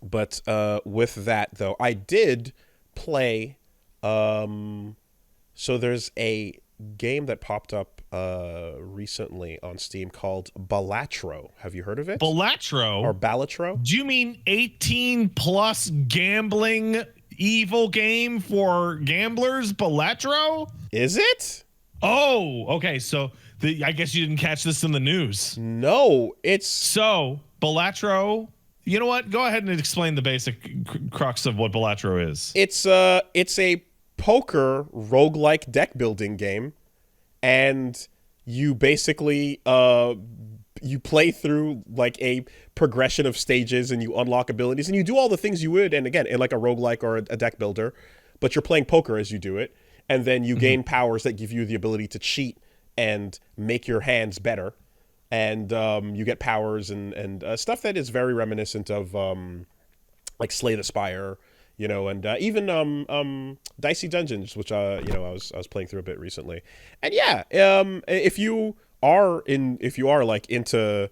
But with that though, I did play. So there's a game that popped up recently on Steam called Ballatro. Have you heard of it? Or Ballatro? Ballatro? Do you mean 18 plus gambling evil game for gamblers? Ballatro? Is it? Oh, okay. So I guess you didn't catch this in the news. No, it's So Ballatro, you know what? Go ahead and explain the basic crux of what Ballatro is. it's a poker roguelike deck building game, and you basically you play through like a progression of stages, and you unlock abilities, and you do all the things you would, and again, in like a roguelike or a deck builder, but you're playing poker as you do it, and then you gain powers that give you the ability to cheat and make your hands better, and you get powers and stuff that is very reminiscent of like Slay the Spire, and even Dicey Dungeons, which I was playing through a bit recently, and yeah, if you are like into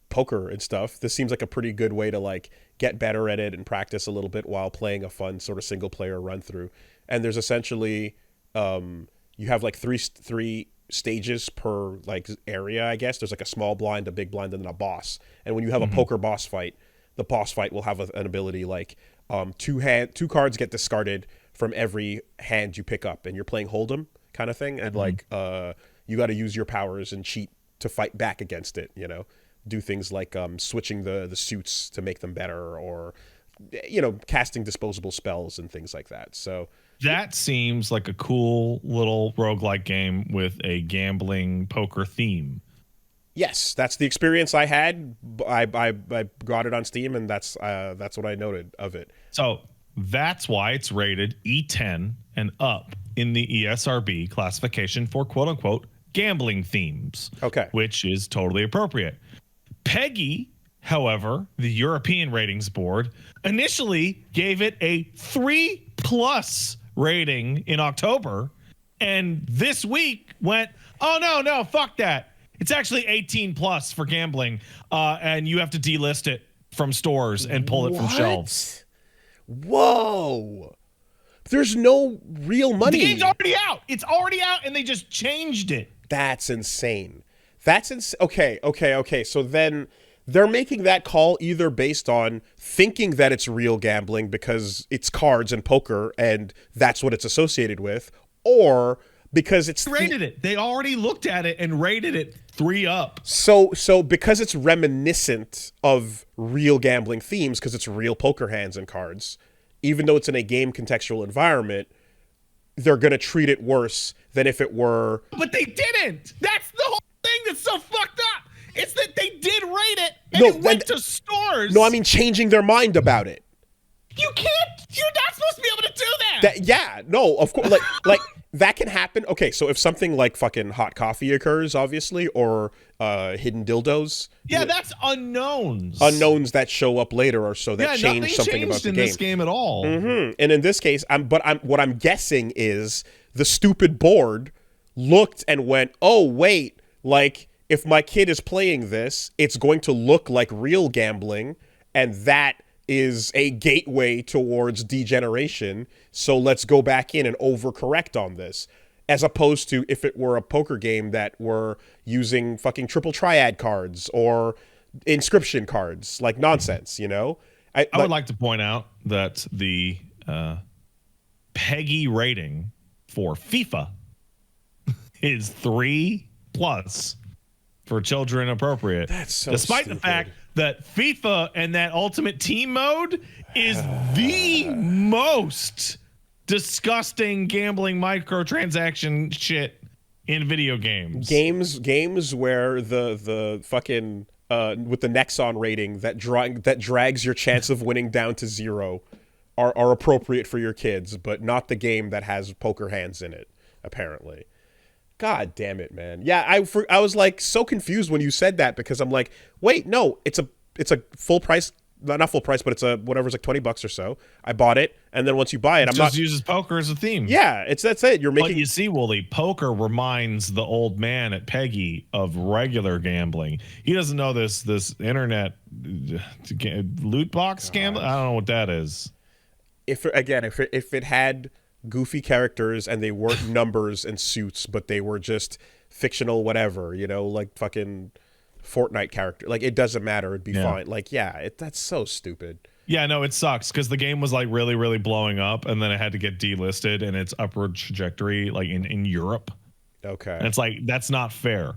poker and stuff, this seems like a pretty good way to like get better at it and practice a little bit while playing a fun sort of single player run through. And there's essentially you have like three stages per like area, I guess. There's like a small blind, a big blind, and then a boss. And when you have a poker boss fight, the boss fight will have an ability like two cards get discarded from every hand you pick up, and you're playing hold'em kind of thing, and like you got to use your powers and cheat to fight back against it. Do things like switching the suits to make them better, or casting disposable spells and things like that. So That seems like a cool little roguelike game with a gambling poker theme. yes, that's the experience I had. I got it on Steam, and that's what I noted of it. So that's why it's rated E10 and up in the ESRB classification for quote unquote gambling themes. Okay. Which is totally appropriate. Peggy, however, the European ratings board, initially gave it a 3+ rating in October, and this week went, oh no, fuck that. It's actually 18+ for gambling, and you have to delist it from stores and pull it from shelves. Whoa. There's no real money. The game's already out. It's already out, and they just changed it. That's insane. Okay. So then they're making that call either based on thinking that it's real gambling because it's cards and poker and that's what it's associated with, or because it's Rated it. They already looked at it and rated it 3 up. So because it's reminiscent of real gambling themes because it's real poker hands and cards, even though it's in a game contextual environment, they're going to treat it worse than if it were. But they didn't. That's the whole thing that's so fucked up. It's that they did rate it and it went to stores. No, I mean changing their mind about it. You can't. You're not supposed to be able to do that. Yeah, no, of course. Like that can happen. Okay, so if something like fucking hot coffee occurs, obviously, or hidden dildos. Yeah, that's unknowns. Unknowns that show up later or so that change something about the in game. this game at all. And in this case, what I'm guessing is the stupid board looked and went, oh wait, like if my kid is playing this, it's going to look like real gambling, and that is a gateway towards degeneration. So let's go back in and overcorrect on this. As opposed to if it were a poker game that were using fucking triple triad cards or inscription cards, like nonsense, I would like to point out that the Peggy rating for FIFA is 3+ for children appropriate. That's so despite stupid. the fact that FIFA and that Ultimate Team mode is the most disgusting gambling microtransaction shit in video games. Games where the fucking with the Nexon rating that drags your chance of winning down to 0 are appropriate for your kids, but not the game that has poker hands in it, apparently. God damn it, man. Yeah, I was like so confused when you said that because I'm like, wait, no, it's a full price not full price, but it's a whatever's like $20 or so. I bought it, and then once you buy it, I'm not uses poker as a theme. Yeah, that's it. You're making. But you see, Wooly, poker reminds the old man at Peggy of regular gambling. He doesn't know this internet loot box gambling. I don't know what that is. If it had goofy characters and they weren't numbers and suits, but they were just fictional whatever, like fucking Fortnite character, like it doesn't matter, it'd be fine. Like that's so stupid. Yeah, no, it sucks because the game was like really, really blowing up, and then it had to get delisted in its upward trajectory, like in Europe. Okay, and it's like that's not fair.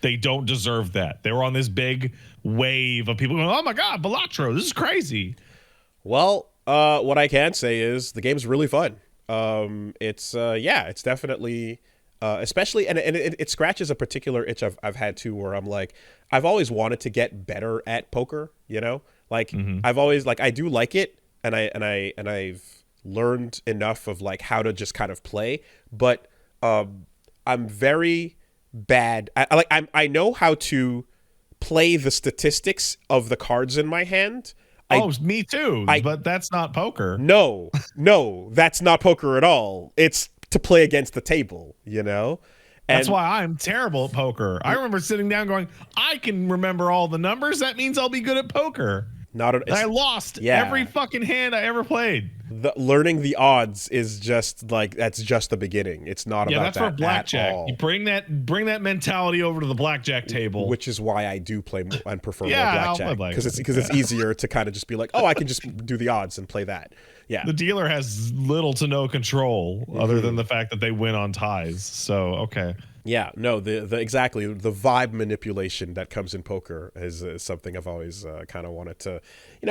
They don't deserve that. They were on this big wave of people going, "Oh my god, Ballatro, this is crazy." Well, what I can say is the game's really fun. It's definitely. Especially, and it scratches a particular itch I've had too, where I'm like, I've always wanted to get better at poker, like I've always I do like it, and I've learned enough of like how to just kind of play, but I'm very bad. I know how to play the statistics of the cards in my hand. Me too, but that's not poker. No, that's not poker at all. It's to play against the table, And that's why I'm terrible at poker. I remember sitting down going, I can remember all the numbers. That means I'll be good at poker. I lost every fucking hand I ever played. Learning the odds is just that's just the beginning. It's not about that's that for blackjack. At all. You bring that mentality over to the blackjack table, which is why I do play and prefer more blackjack, because it's easier to kind of just be like, oh, I can just do the odds and play that. Yeah, the dealer has little to no control other than the fact that they win on ties. So okay. Yeah, no, the exactly the vibe manipulation that comes in poker is something I've always kind of wanted to,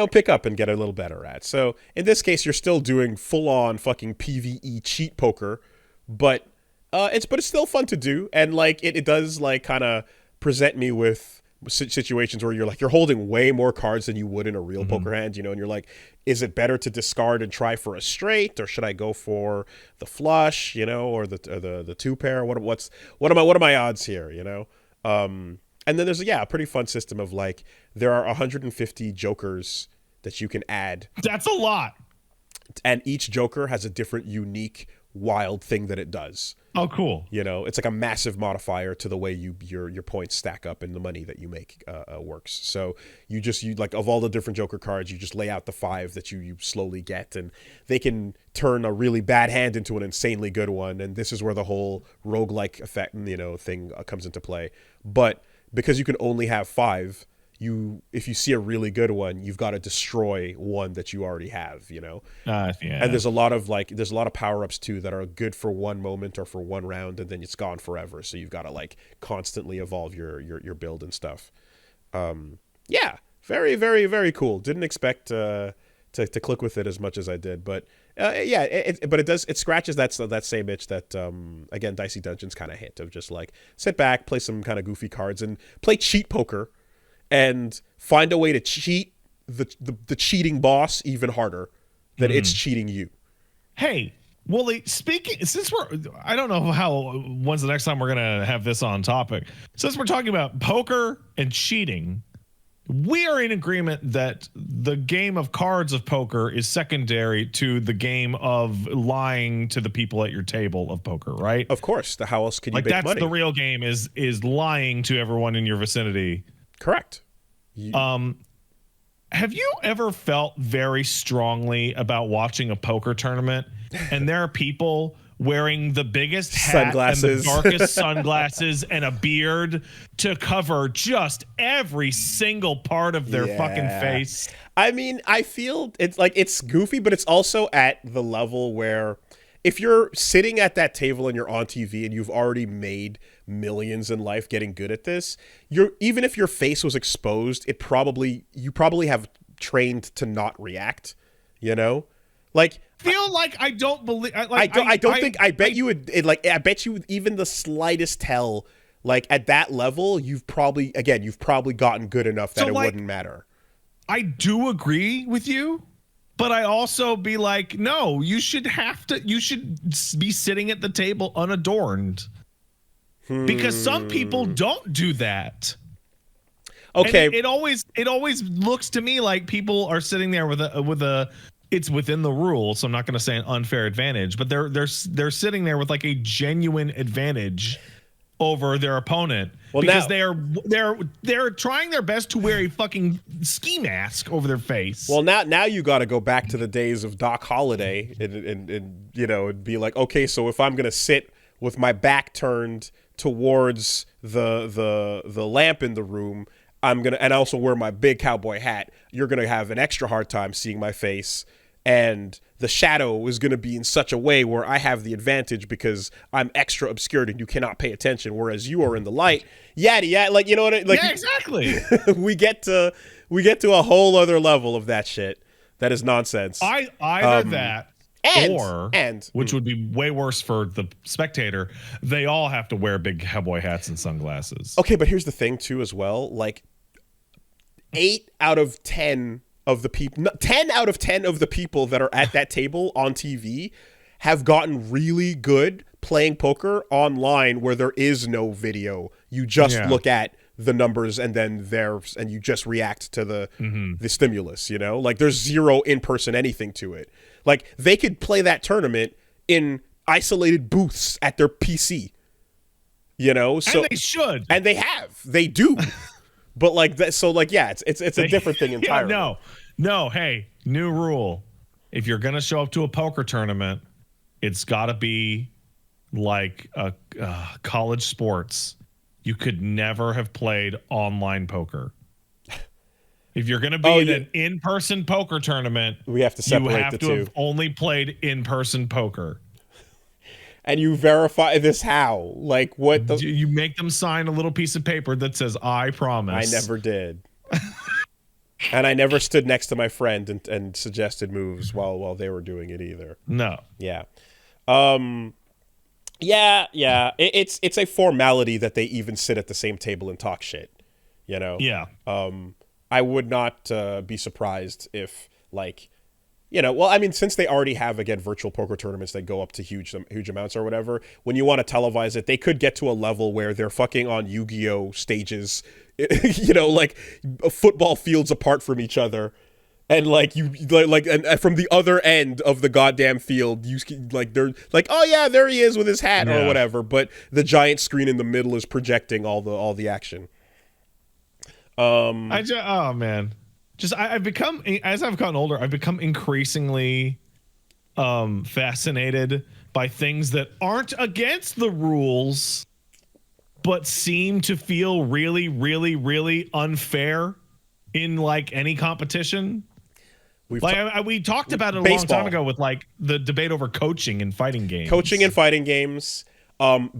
pick up and get a little better at. So in this case, you're still doing full on fucking PvE cheat poker, but it's still fun to do, and like it does like kind of present me with situations where you're holding way more cards than you would in a real poker hand, and you're like, is it better to discard and try for a straight, or should I go for the flush, or the two pair? What are my odds here, And then there's a pretty fun system of like there are 150 jokers that you can add. That's a lot. And each joker has a different unique wild thing that it does. Oh, cool. It's like a massive modifier to the way your points stack up and the money that you make works. So you like of all the different Joker cards, you just lay out the 5 that you slowly get, and they can turn a really bad hand into an insanely good one. And this is where the whole roguelike effect, thing comes into play. But because you can only have 5, if you see a really good one, you've got to destroy one that you already have, And there's a lot of power-ups too that are good for one moment or for one round, and then it's gone forever. So you've got to like constantly evolve your build and stuff. Very, very, very cool. Didn't expect to click with it as much as I did, but it scratches that same itch that again Dicey Dungeons kind of hit of just like sit back, play some kind of goofy cards, and play cheat poker. And find a way to cheat the cheating boss even harder than it's cheating you. Hey, Wooly, since I don't know when's the next time we're going to have this on topic. Since we're talking about poker and cheating, we are in agreement that the game of cards of poker is secondary to the game of lying to the people at your table of poker, right? Of course. How else can you make money? That's the real game is lying to everyone in your vicinity. Correct. Have you ever felt very strongly about watching a poker tournament and there are people wearing the biggest hat sunglasses and the darkest sunglasses and a beard to cover just every single part of their fucking face? I mean, I feel it's goofy, but it's also at the level where if you're sitting at that table and you're on TV and you've already made millions in life getting good at this, even if your face was exposed, you probably have trained to not react, Like feel like I don't believe I bet you would even the slightest tell, like at that level, you've probably gotten good enough that wouldn't matter. I do agree with you. But I also be like, no, you should be sitting at the table unadorned. Because some people don't do that. Okay. And it always looks to me like people are sitting there with a it's within the rules, so I'm not going to say an unfair advantage, but they're sitting there with like a genuine advantage over their opponent because they're trying their best to wear a fucking ski mask over their face. Well, now you got to go back to the days of Doc Holliday and you know, it'd be like, okay, so if I'm going to sit with my back turned towards the lamp in the room, and also wear my big cowboy hat, you're gonna have an extra hard time seeing my face, and the shadow is gonna be in such a way where I have the advantage because I'm extra obscured and you cannot pay attention, whereas you are in the light. Yada yada, like, you know what I like? Yeah, exactly. we get to a whole other level of that shit. That is nonsense. Either that. Or, and which would be way worse for the spectator, they all have to wear big cowboy hats and sunglasses. Okay, but here's the thing too as well. Like 8 out of 10 of the people, 10 out of 10 of the people that are at that table on TV have gotten really good playing poker online where there is no video. You just look at the numbers and then and you just react to the stimulus, you know? Like there's zero in-person anything to it. Like they could play that tournament in isolated booths at their PC. You know? So and they should. And they do. But like that, so like, yeah, it's a different thing entirely. No. Hey, new rule: if you're gonna show up to a poker tournament, it's got to be like a college sports. You could never have played online poker. If you're gonna be in an in-person poker tournament, we have to separate you have the to two. have only played in-person poker. And you verify this how? Like what? You make them sign a little piece of paper that says, "I promise." I never did. And I never stood next to my friend and suggested moves while they were doing it either. No. Yeah. Yeah. It's a formality that they even sit at the same table and talk shit. You know? Yeah. I would not be surprised if, like, you know, well, I mean, since they already have, again, virtual poker tournaments that go up to huge amounts or whatever, when you want to televise it, they could get to a level where they're fucking on Yu-Gi-Oh! Stages, you know, like football fields apart from each other. And like and from the other end of the goddamn field, you like they're like, oh yeah, there he is with his hat or whatever. But the giant screen in the middle is projecting all the action. I've become, as I've gotten older, I've become increasingly fascinated by things that aren't against the rules, but seem to feel really, really, really unfair in like any competition. We talked about it a long time ago with like the debate over coaching and fighting games.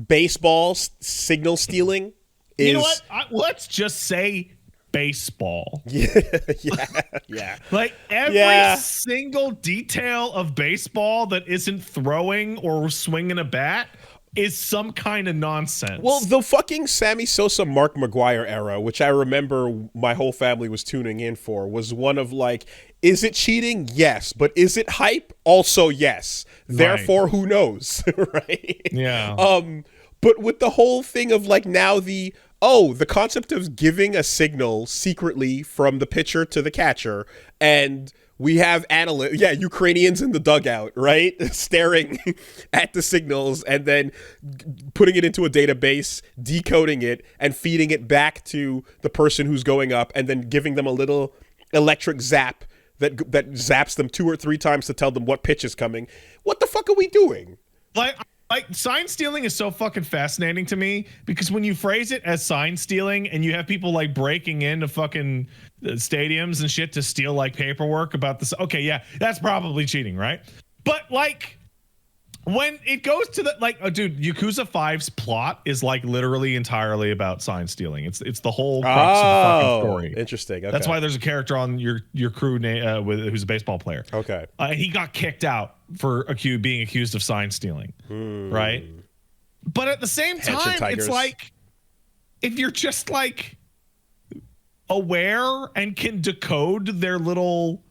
Baseball signal stealing is... You know what? Let's just say baseball. Yeah. Like every single detail of baseball that isn't throwing or swinging a bat is some kind of nonsense. Well, the fucking Sammy Sosa, Mark McGwire era, which I remember my whole family was tuning in for, was one of like, is it cheating? Yes. But is it hype? Also yes. Therefore, who knows? Right? Yeah. But with the whole thing of like now the concept of giving a signal secretly from the pitcher to the catcher, and we have Ukrainians in the dugout, right? Staring at the signals and then putting it into a database, decoding it, and feeding it back to the person who's going up, and then giving them a little electric zap that zaps them 2 or 3 times to tell them what pitch is coming. What the fuck are we doing? Like sign stealing is so fucking fascinating to me, because when you phrase it as sign stealing and you have people like breaking into fucking stadiums and shit to steal like paperwork about this, okay, yeah, that's probably cheating, right? But like when it goes to the dude, Yakuza 5's plot is like literally entirely about sign stealing. It's the whole crux of the fucking story. Interesting. Okay. That's why there's a character on your crew who's a baseball player. Okay. He got kicked out for being accused of sign stealing, right? But at the same time, it's like if you're just like aware and can decode their little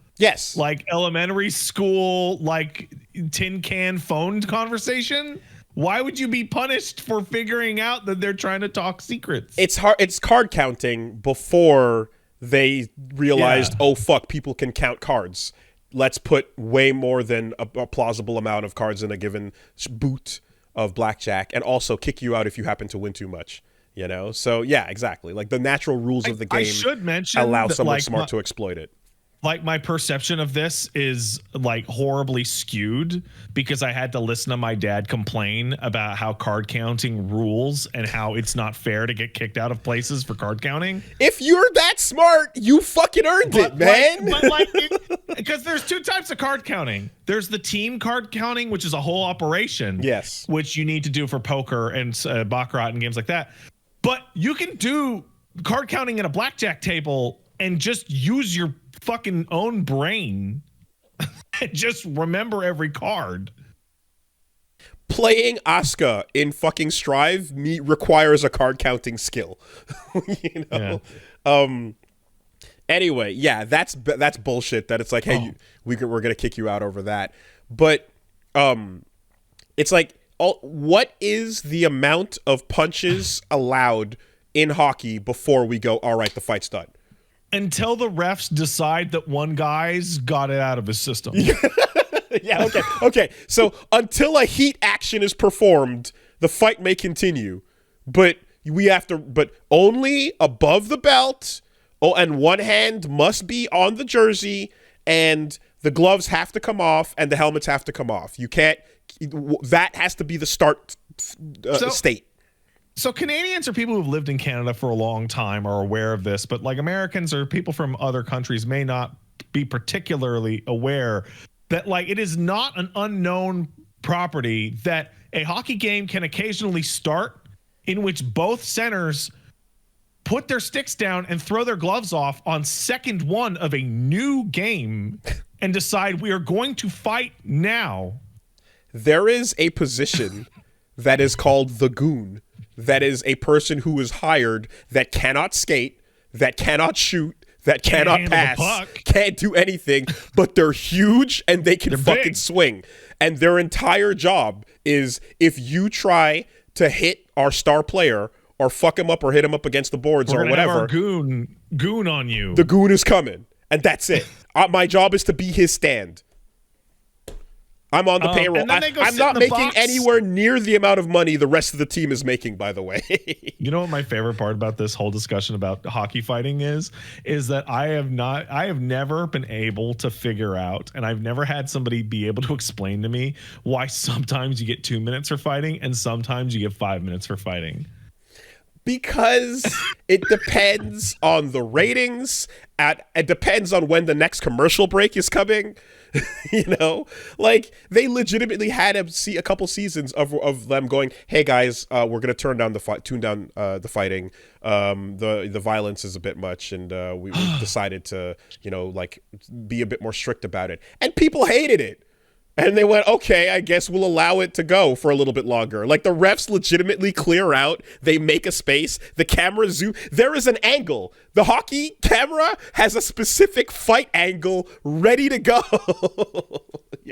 like elementary school like tin can phone conversation, Why would you be punished for figuring out that they're trying to talk secrets? It's hard. It's card counting before they realized, oh fuck, people can count cards. Let's put way more than a plausible amount of cards in a given boot of blackjack, and also kick you out if you happen to win too much. You know, so yeah, exactly. Like the natural rules of the game I should mention allow that, someone like, smart to exploit it. Like, my perception of this is like horribly skewed because I had to listen to my dad complain about how card counting rules and how it's not fair to get kicked out of places for card counting. If you're that smart, you fucking earned it, man. Because there's two types of card counting. There's the team card counting, which is a whole operation. Yes. Which you need to do for poker and baccarat and games like that. But you can do card counting at a blackjack table and just use your fucking own brain and just remember every card. Playing Asuka in fucking Strive requires a card counting skill. You know? Yeah. Anyway, yeah, that's bullshit that it's like, hey, we're going to kick you out over that. But it's like, what is the amount of punches allowed in hockey before we go, all right, the fight's done? Until the refs decide that one guy's got it out of his system. Yeah, okay. So until a heat action is performed, the fight may continue, but only above the belt. Oh, and one hand must be on the jersey, and the gloves have to come off, and the helmets have to come off. You can't. That has to be the start state. So Canadians are people who've lived in Canada for a long time are aware of this, but like Americans or people from other countries may not be particularly aware that like it is not an unknown property that a hockey game can occasionally start in which both centers put their sticks down and throw their gloves off on second one of a new game and decide we are going to fight now. There is a position that is called the goon. That is a person who is hired that cannot skate, that cannot shoot, that cannot pass, can't do anything, but they're huge and they can fucking big. Swing. And their entire job is if you try to hit our star player or fuck him up or him up against the boards or whatever, have our goon on you. The goon is coming, and that's it. My job is to be his stand. I'm on the payroll. I'm not making anywhere near the amount of money the rest of the team is making, by the way. You know what my favorite part about this whole discussion about hockey fighting is that I have never been able to figure out, and I've never had somebody be able to explain to me why sometimes you get 2 minutes for fighting and sometimes you get 5 minutes for fighting. Because it depends on the ratings. It depends on when the next commercial break is coming. You know, like they legitimately had a couple seasons of them going, "Hey guys, we're gonna tune down the fighting. The violence is a bit much, and we decided to, like be a bit more strict about it." And people hated it. And they went, okay, I guess we'll allow it to go for a little bit longer. Like the refs legitimately clear out. They make a space. The camera zoom. There is an angle. The hockey camera has a specific fight angle ready to go.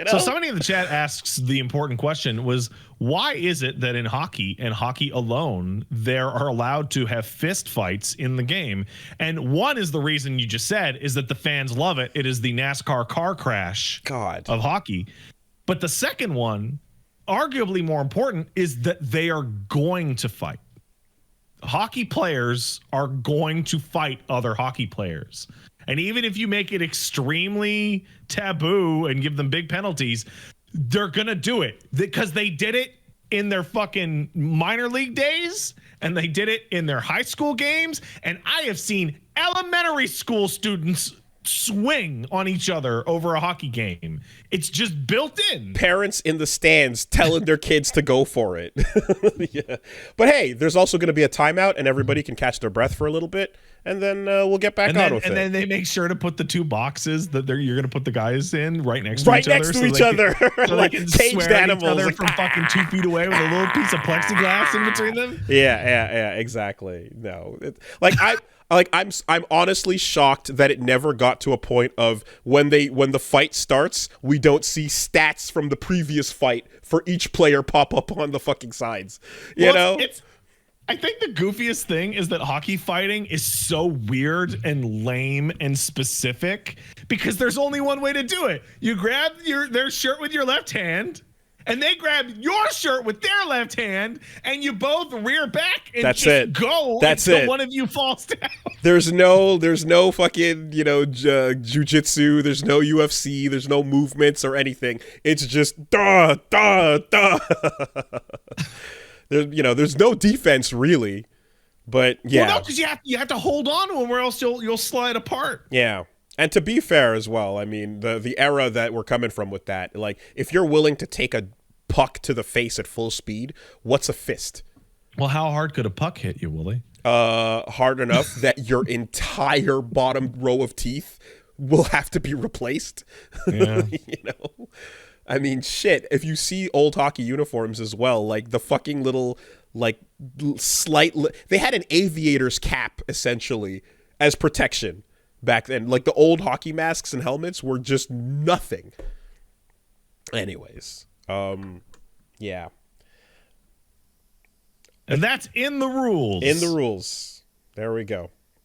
So somebody in the chat asks the important question was, why is it that in hockey and hockey alone, there are allowed to have fist fights in the game? And one is the reason you just said is that the fans love it. It is the NASCAR car crash of hockey. But the second one, arguably more important, is that they are going to fight. Hockey players are going to fight other hockey players. And even if you make it extremely taboo and give them big penalties, they're going to do it because they did it in their fucking minor league days and they did it in their high school games. And I have seen elementary school students swing on each other over a hockey game. It's just built in. Parents in the stands telling their kids to go for it. Yeah. But hey, there's also going to be a timeout and everybody can catch their breath for a little bit. and then we'll get back on with it. And then they make sure to put the 2 boxes that you're going to put the guys in right next to right each other. next to each other. So like they can caged swear animals. at each other like, from fucking 2 feet away with a little piece of plexiglass in between them. Yeah, exactly. No, I'm honestly shocked that it never got to a point of when the fight starts, we don't see stats from the previous fight for each player pop up on the fucking sides. You know? I think the goofiest thing is that hockey fighting is so weird and lame and specific because there's only one way to do it. You grab their shirt with your left hand, and they grab your shirt with their left hand, and you both rear back and go until one of you falls down. There's no fucking, jujitsu. There's no UFC. There's no movements or anything. It's just da da da. There's no defense really, but yeah. Well, no, because you have to hold on to them, or else you'll slide apart. Yeah. And to be fair as well, I mean, the era that we're coming from with that, like, if you're willing to take a puck to the face at full speed, what's a fist? Well, how hard could a puck hit you, Woolie? Hard enough that your entire bottom row of teeth will have to be replaced. Yeah. I mean, shit, if you see old hockey uniforms as well, like the fucking little, like, they had an aviator's cap, essentially, as protection back then. Like, the old hockey masks and helmets were just nothing. Anyways, yeah. And that's in the rules. In the rules. There we go.